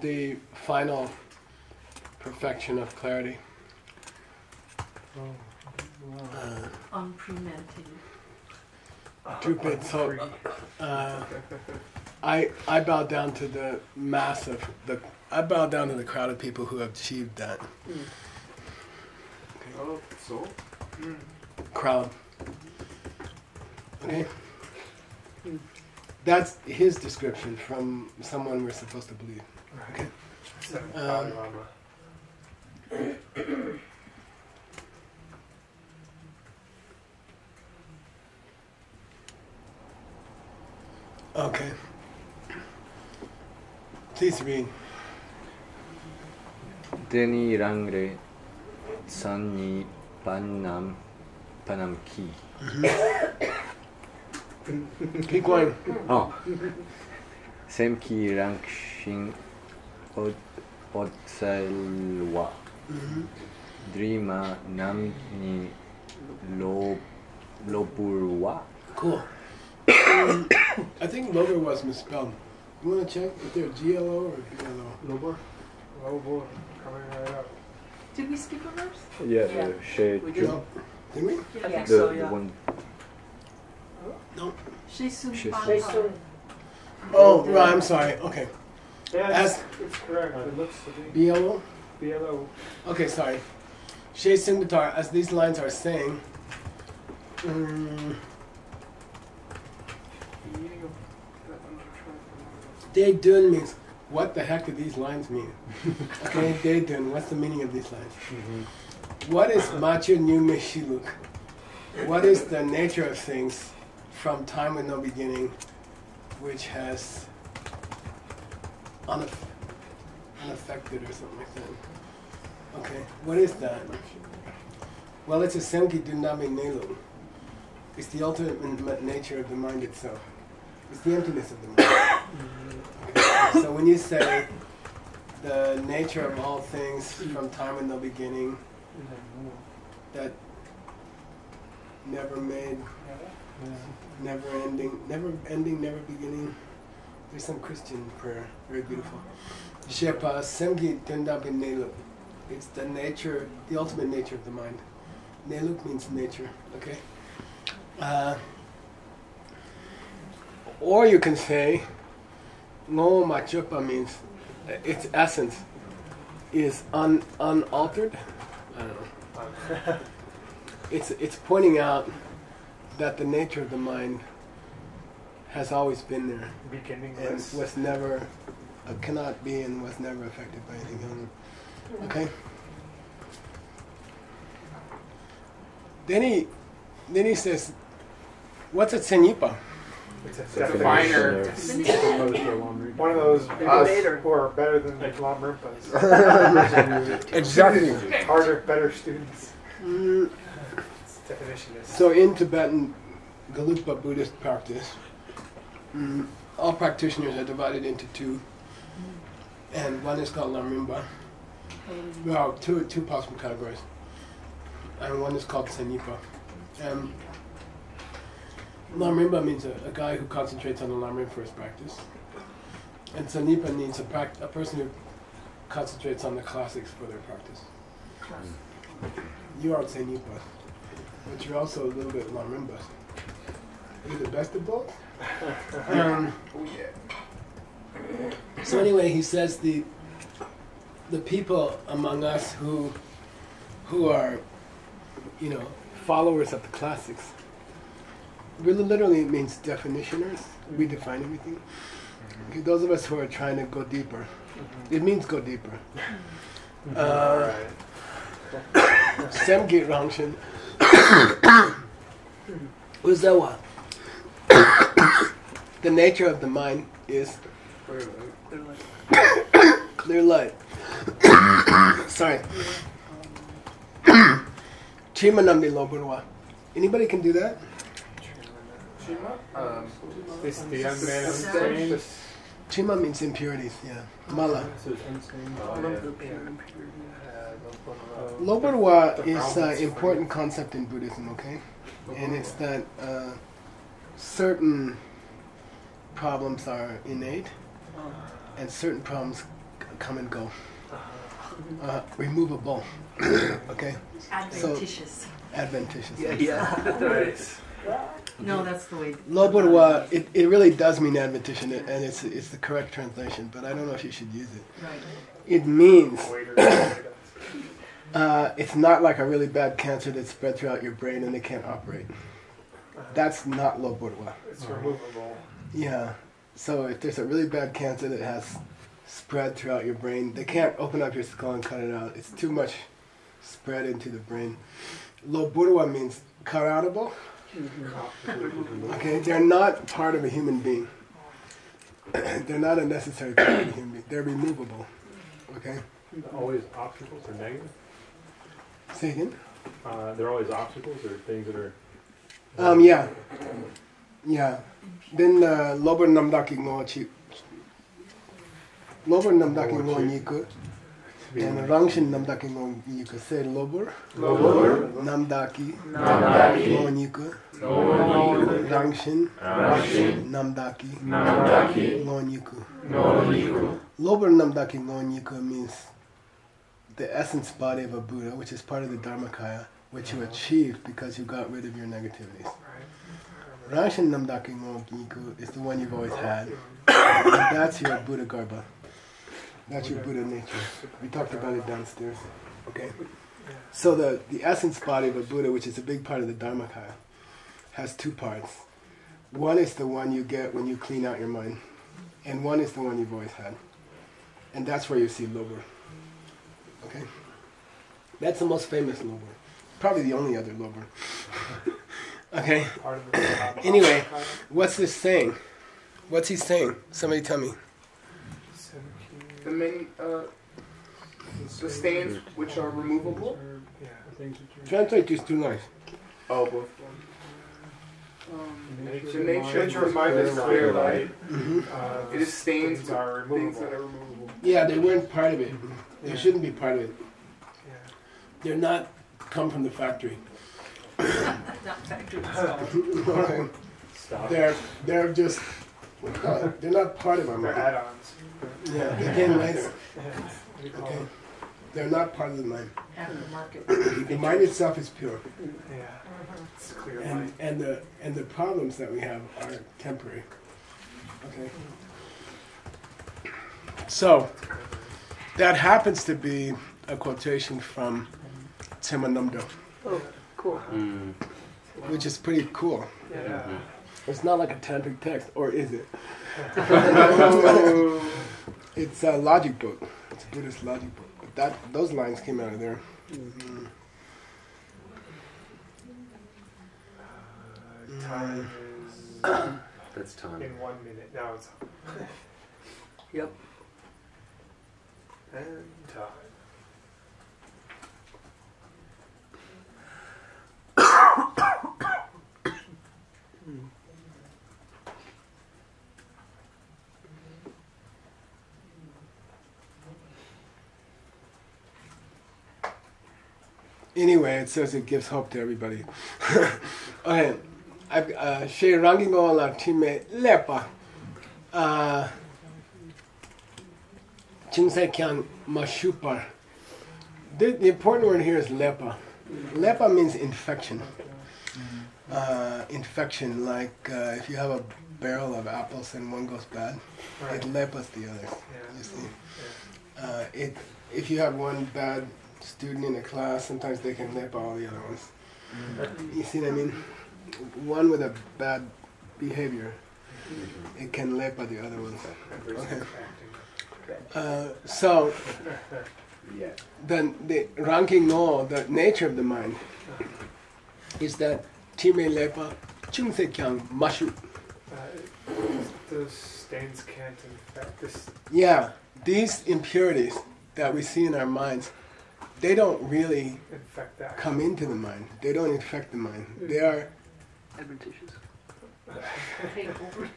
Speaker 3: The final perfection of clarity.
Speaker 4: Unpremeditated.
Speaker 3: Stupid. So, I bow down to the mass of the. I bow down to the crowd of people who have achieved that.
Speaker 8: Oh, so?
Speaker 3: Crowd. Okay? That's his description from someone we're supposed to believe. Okay?
Speaker 6: Dalai Lama.
Speaker 3: Okay. Please read.
Speaker 9: Deni rangre sanni panam ki.
Speaker 3: Keep going.
Speaker 9: Oh. Semki rangshin odselwa. Drima namni loburwa.
Speaker 3: Cool. I think Lober was misspelled. You want to check if they're GLO or BLO?
Speaker 6: Lobo? Lobo. Coming right up.
Speaker 4: Did we skip a verse?
Speaker 9: Yeah,
Speaker 4: Yeah.
Speaker 9: she
Speaker 5: We did.
Speaker 3: No. Did we?
Speaker 5: I think
Speaker 4: Yeah.
Speaker 5: so,
Speaker 9: the
Speaker 5: yeah.
Speaker 9: one.
Speaker 3: No.
Speaker 4: Shesun
Speaker 9: Shesun.
Speaker 4: Panpa.
Speaker 3: Oh, right, I'm sorry. Okay.
Speaker 6: Yeah,
Speaker 3: As-
Speaker 6: it's correct. It looks to be
Speaker 3: BLO?
Speaker 6: BLO.
Speaker 3: Okay, sorry. Shea Singbatar, as these lines are saying, Day Dun means, what the heck do these lines mean? Okay, Day Dun, what's the meaning of these lines? What is Machu Nu Meshiluk? What is the nature of things from time with no beginning, which has unaffected or something like that? Okay, what is that? Well, it's a Semki Dundame Nelu. It's the ultimate nature of the mind itself. It's the emptiness of the mind. Okay. So when you say the nature of all things from time with no beginning, that never made, never ending, never beginning. There's some Christian prayer, very beautiful. Shepa Semgi Dundame Nelu. It's the nature, the ultimate nature of the mind. Neluk means nature, okay? Or you can say, no machupa means its essence is unaltered. I don't know. It's pointing out that the nature of the mind has always been there and
Speaker 6: Beginningless.
Speaker 3: was never, cannot be and was never affected by anything else. Okay? Then he says, what's a tsenyipa?
Speaker 6: It's a
Speaker 8: Definer.
Speaker 6: One of those
Speaker 8: Us.
Speaker 6: who are better than the Lam Rinpas.
Speaker 3: Exactly.
Speaker 6: Harder, better students.
Speaker 3: Mm,
Speaker 6: Its definition is.
Speaker 3: So in Tibetan Gelugpa Buddhist practice, all practitioners are divided into two, and one is called Lamrimpa. Well, two possible categories, and one is called Tsenyipa. Lamrimpa means a guy who concentrates on the Lamrim for his practice, and Tsenyipa means a person who concentrates on the classics for their practice. You are Tsenyipa, but you're also a little bit Lamrimpa. Are you the best of both? So anyway, he says the people among us who are, followers of the classics, really literally it means definitioners. We define everything. Okay, those of us who are trying to go deeper, it means go deeper. Semgi Rangshin Uzawa. The nature of the mind is Clear light. Sorry. Chima namdi loburwa. Anybody can do that?
Speaker 6: It's the unmanifested.
Speaker 3: Chima means impurities, yeah. Mala. Loburwa is an important concept in Buddhism, okay? And it's that certain problems are innate and certain problems come and go. Removable. Okay?
Speaker 4: Adventitious.
Speaker 3: Adventitious.
Speaker 1: Yeah.
Speaker 4: No, that's the way.
Speaker 3: Loburwa, it really does mean adventitious, and it's the correct translation, but I don't know if you should use it.
Speaker 4: Right.
Speaker 3: It means it's not like a really bad cancer that's spread throughout your brain and they can't operate. That's not loburwa.
Speaker 6: It's removable.
Speaker 3: Yeah. So if there's a really bad cancer that has spread throughout your brain, they can't open up your skull and cut it out. It's too much spread into the brain. Loburwa means karatable. Okay, they're not part of a human being. They're not a necessary part of a human being. They're removable. Okay?
Speaker 10: Always obstacles or negative?
Speaker 3: Say again?
Speaker 10: They're always obstacles or things that are...
Speaker 3: Yeah. Yeah. Then lobar namdaki ngo chi. Lobar namdaki ngo niku. And rangshin namdaki ngo niku. Say lobar.
Speaker 1: Lobar.
Speaker 3: Namdaki.
Speaker 1: Namdaki.
Speaker 3: Ngo niku. Rangshin. Namdaki. Ngo niku. Lobar namdaki ngo niku means the essence body of a Buddha, which is part of the Dharmakaya, which you achieved because you got rid of your negativities. Rangshin namdaki ngo niku is the one you've always had. And that's your Buddha Garbha. That's your Buddha nature. We talked about it downstairs. Okay? So the essence body of a Buddha, which is a big part of the Dharmakaya, has two parts. One is the one you get when you clean out your mind. And one is the one you've always had. And that's where you see lobar. Okay? That's the most famous lobar. Probably the only other lobar. Okay? Anyway, what's this saying? What's he saying? Somebody tell me.
Speaker 8: The main, the stains which are removable.
Speaker 3: Translate these two lines.
Speaker 8: Oh, both. The nature
Speaker 6: of mind is clear light.
Speaker 8: It is stains
Speaker 6: Things are
Speaker 8: things that
Speaker 6: removable.
Speaker 8: are removable.
Speaker 3: Yeah, they weren't part of it. They
Speaker 6: Yeah.
Speaker 3: shouldn't be part of it.
Speaker 6: Yeah.
Speaker 3: They're not come from the factory.
Speaker 4: Not factory stuff.
Speaker 3: Okay.
Speaker 10: Stop.
Speaker 3: They're just they're not part of our
Speaker 6: They're
Speaker 3: mind.
Speaker 6: add-ons.
Speaker 3: Yeah, they came later.
Speaker 6: We call
Speaker 3: Okay.
Speaker 6: them.
Speaker 3: They're not part of the mind.
Speaker 4: Aftermarket.
Speaker 3: The mind itself is pure.
Speaker 6: Yeah. It's clear light.
Speaker 3: And the problems that we have are temporary. Okay. So that happens to be a quotation from Chimanamdo,
Speaker 4: Oh, cool.
Speaker 3: which is pretty cool.
Speaker 6: Yeah.
Speaker 3: It's not like a tantric text, or is it? It's a logic book. It's a Buddhist logic book. But those lines came out of there.
Speaker 6: Time is
Speaker 2: That's time.
Speaker 6: in 1 minute. Now it's up.
Speaker 1: Yep.
Speaker 6: And time.
Speaker 3: Anyway, it says it gives hope to everybody. Okay, she ranking on la time lepa. Chingsai kyang mashupar. The important word here is lepa. Lepa means infection. Infection, like if you have a barrel of apples and one goes bad,
Speaker 6: Right.
Speaker 3: it lepas the others.
Speaker 6: Yeah.
Speaker 3: You see, if you have one bad student in a class, sometimes they can lepa all the other ones. You see what I mean? One with a bad behavior, it can lepa the other ones. Okay. So, then the ranking no, the nature of the mind, is that time lepa, chung se kyang mashu.
Speaker 6: Those stains can't infect this.
Speaker 3: Yeah, these impurities that we see in our minds, they don't really
Speaker 6: Infect that.
Speaker 3: come into the mind. They don't infect the mind. They are,
Speaker 5: Adventitious.
Speaker 4: Take over.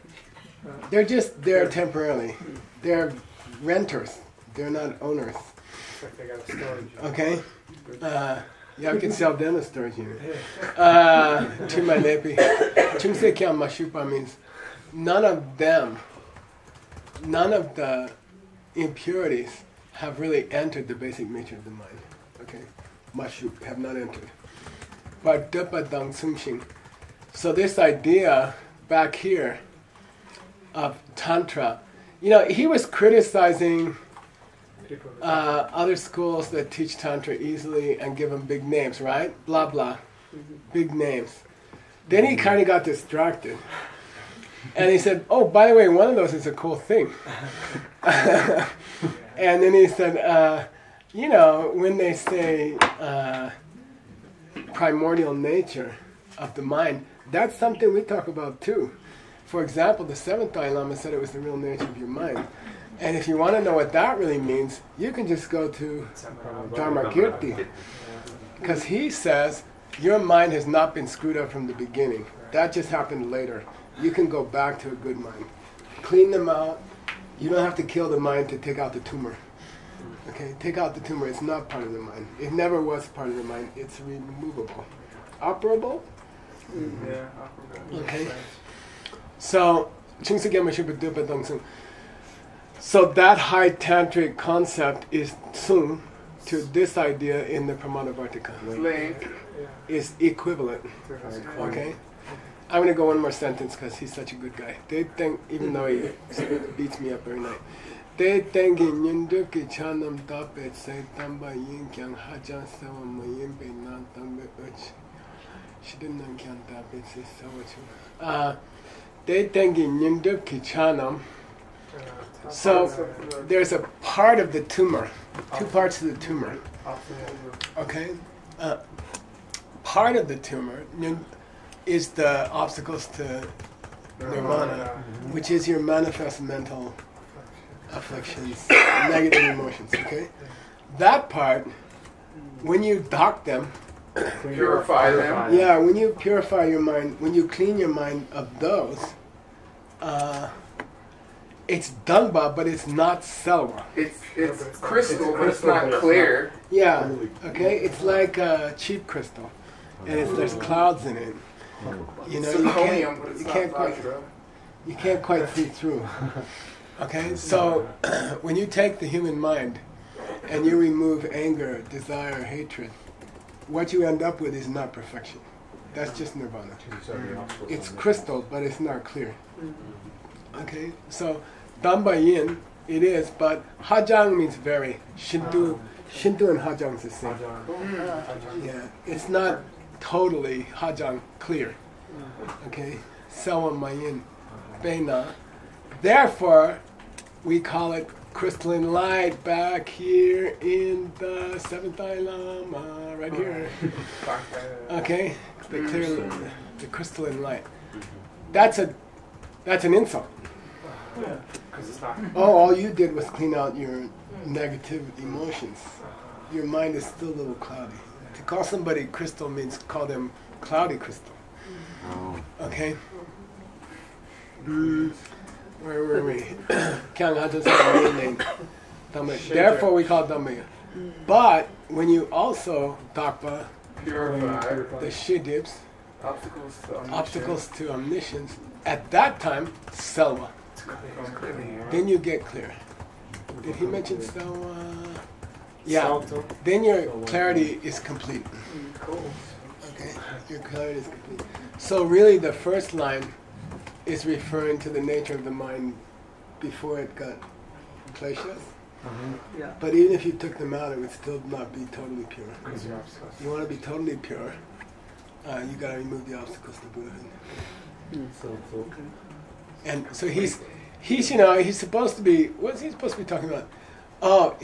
Speaker 3: they're just there temporarily. They're renters. They're not owners.
Speaker 6: It's like they got a storage.
Speaker 3: Okay? Yeah, we can sell them a storage unit. Chimalepi. Chungsekyam Mashupa means none of them, none of the impurities have really entered the basic nature of the mind. Okay? Mashup have not entered. But Dupadang Sungshin. So this idea back here of Tantra, you know, he was criticizing other schools that teach Tantra easily and give them big names, right? Blah, blah. Big names. Then he kind of got distracted. And he said, oh, by the way, one of those is a cool thing. And then he said, you know, when they say primordial nature of the mind, that's something we talk about too. For example, the seventh Dalai Lama said it was the real nature of your mind. And if you want to know what that really means, you can just go to Dharmakirti. Because he says, your mind has not been screwed up from the beginning. That just happened later. You can go back to a good mind. Clean them out. You don't have to kill the mind to take out the tumor. Okay, take out the tumor. It's not part of the mind. It never was part of the mind. It's removable. Operable?
Speaker 8: Yeah.
Speaker 3: Okay. So, so that high tantric concept is tsung to this idea in the Pramanavartika. Is equivalent. Okay? I'm going to go one more sentence because he's such a good guy. They think, even though he beats me up every night, they think in Yunduki Chanam Tapet say Tamba Yin Kyang Hajan Sawa Mayin Be Nan Tambe Uch. She didn't know Kyang Tapet say Sawa Chu. They think in Yunduki Chanam. So there's a part of the tumor, two parts of the tumor. Okay? Part of the tumor is the obstacles to nirvana, which is your manifest mental afflictions, negative emotions, okay? That part, when you dock them,
Speaker 8: Purify them.
Speaker 3: yeah, when you purify your mind, when you clean your mind of those, it's Dangba, but it's not Selva.
Speaker 8: It's crystal, but it's not clear.
Speaker 3: Yeah, okay? It's like cheap crystal, and there's clouds in it. You know,
Speaker 8: Zirconium, but it's
Speaker 3: you
Speaker 8: not
Speaker 3: can't quite,
Speaker 8: hydro.
Speaker 3: you can't quite see through. Okay, so when you take the human mind and you remove anger, desire, hatred, what you end up with is not perfection. That's just nirvana. It's crystal, but it's not clear. Okay, so Damba Yin, it is, but Hajang means very. Shinto and Hajang is the same. Yeah, it's not totally Hajang clear. Okay, Sawa Mayin, Beina. Therefore, we call it crystalline light back here in the seventh Dalai Lama, right here. Okay, the crystalline light. That's an insult. Oh, all you did was clean out your negative emotions. Your mind is still a little cloudy. To call somebody crystal means call them cloudy crystal. Okay? Where were we? Therefore we call it Dhamma. But when you also Dakpa,
Speaker 8: Purify.
Speaker 3: the Shidibs,
Speaker 8: Obstacles to omniscience.
Speaker 3: obstacles to omniscience, at that time, Selva. Then you get clear. Did he mention Selva? Yeah. Then your clarity is complete. Okay? Your clarity is complete. So really the first line is referring to the nature of the mind before it got kleshas.
Speaker 5: Yeah.
Speaker 3: But even if you took them out, it would still not be totally pure. You want to be totally pure, you got to remove the obstacles to Buddhahood. And so he's supposed to be, what's he supposed to be talking about? Oh,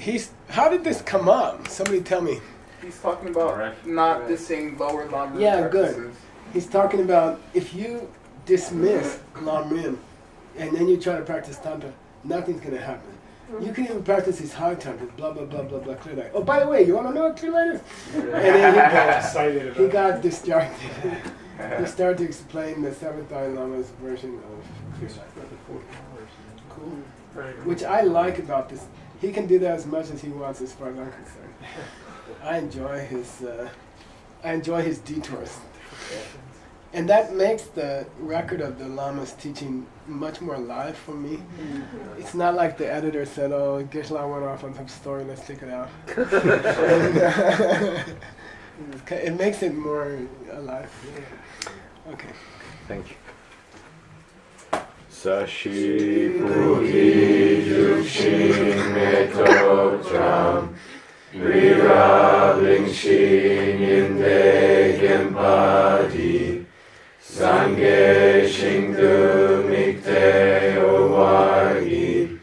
Speaker 3: how did this come up? Somebody tell me.
Speaker 8: He's talking about not dissing lower Lamrim
Speaker 3: Yeah,
Speaker 8: practices.
Speaker 3: good. He's talking about if you dismiss Lamrim and then you try to practice tantra, nothing's gonna happen. You can even practice these high tantras, blah blah blah blah blah, clear light. Oh, by the way, you want to know a clear light is? And then he got distracted. He started to explain the seventh Dalai Lama's version of clear light. Cool. Which I like about this. He can do that as much as he wants, as far as I'm concerned. I enjoy his detours. And that makes the record of the Lama's teaching much more alive for me. It's not like the editor said, oh, Geshe-la went off on some story, let's take it out. It makes it more alive. Okay.
Speaker 9: Thank you. Sashi Puti Jukshin Metotram Rirabling Shin Yinde Gempati Sangye Shingdu Mikte Owagi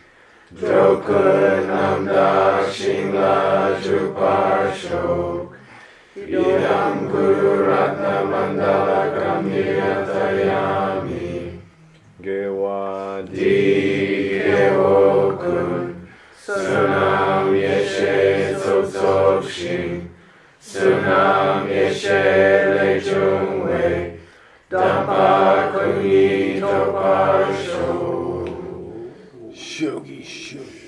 Speaker 9: Drokun Amdak Shingla Juparsho Idam Guru Ratna Mandala Kamniyatayami Gewa Di Gewokun Sunam Yeshe Tsotsokshing Sunam Yeshe Lejungwe Dampa Kunyi Toparsho Shogi Shogi